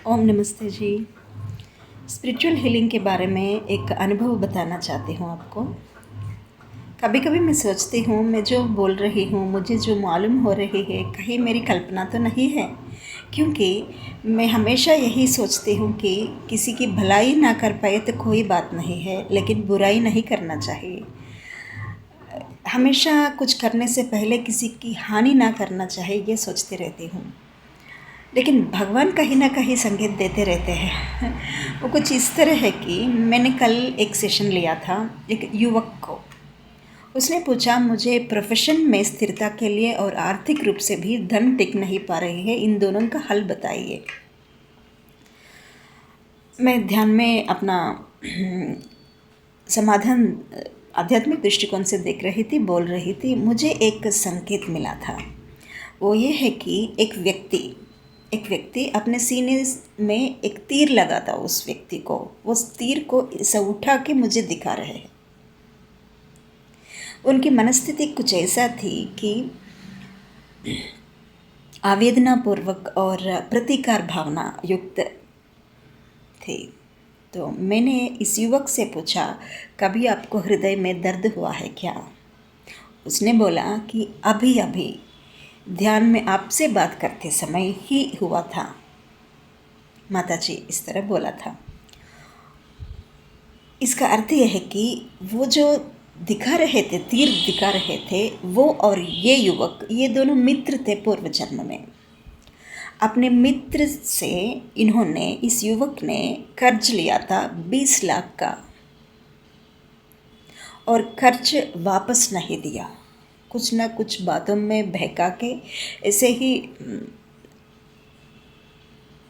ओम नमस्ते जी। Spiritual healing के बारे में एक अनुभव बताना चाहती हूँ आपको। कभी कभी मैं सोचती हूँ, मैं जो बोल रही हूँ, मुझे जो मालूम हो रही है, कहीं मेरी कल्पना तो नहीं है। क्योंकि मैं हमेशा यही सोचती हूँ कि किसी की भलाई ना कर पाए तो कोई बात नहीं है, लेकिन बुराई नहीं करना चाहिए। हमेशा कुछ करने से पहले किसी की हानि ना करना चाहिए, ये सोचती रहती हूँ। लेकिन भगवान कहीं ना कहीं संकेत देते रहते हैं। वो कुछ इस तरह है कि मैंने कल एक सेशन लिया था एक युवक को। उसने पूछा, मुझे प्रोफेशन में स्थिरता के लिए और आर्थिक रूप से भी धन टिक नहीं पा रहे हैं, इन दोनों का हल बताइए। मैं ध्यान में अपना समाधान आध्यात्मिक दृष्टिकोण से देख रही थी, बोल रही थी। मुझे एक संकेत मिला था। वो ये है कि एक व्यक्ति अपने सीने में एक तीर लगा था। उस व्यक्ति को, उस तीर को ऐसा उठा के मुझे दिखा रहे हैं। उनकी मनस्थिति कुछ ऐसा थी कि आवेदनापूर्वक और प्रतिकार भावना युक्त थी। तो मैंने इस युवक से पूछा, कभी आपको हृदय में दर्द हुआ है क्या? उसने बोला कि अभी अभी ध्यान में आपसे बात करते समय ही हुआ था माताजी, इस तरह बोला था। इसका अर्थ यह है कि वो जो दिखा रहे थे, तीर दिखा रहे थे, वो और ये युवक, ये दोनों मित्र थे पूर्व जन्म में। अपने मित्र से इन्होंने, इस युवक ने कर्ज लिया था 20 लाख का, और कर्ज वापस नहीं दिया। कुछ ना कुछ बातों में बहका के ऐसे ही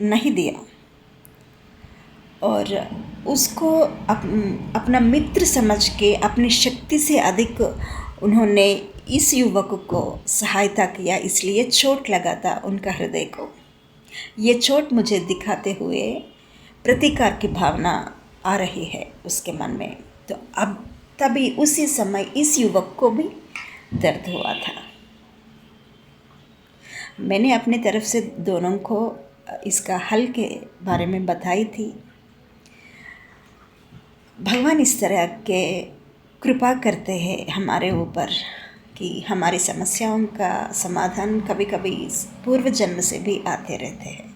नहीं दिया। और उसको अपना मित्र समझ के अपनी शक्ति से अधिक उन्होंने इस युवक को सहायता किया, इसलिए चोट लगा था उनका हृदय को। ये चोट मुझे दिखाते हुए प्रतिकार की भावना आ रही है उसके मन में। तो अब तभी उसी समय इस युवक को भी दर्द हुआ था। मैंने अपनी तरफ से दोनों को इसका हल के बारे में बताई थी। भगवान इस तरह के कृपा करते हैं हमारे ऊपर कि हमारी समस्याओं का समाधान कभी कभी पूर्व जन्म से भी आते रहते हैं।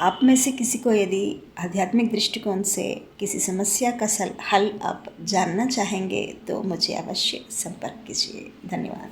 आप में से किसी को यदि आध्यात्मिक दृष्टिकोण से किसी समस्या का हल आप जानना चाहेंगे तो मुझे अवश्य संपर्क कीजिए। धन्यवाद।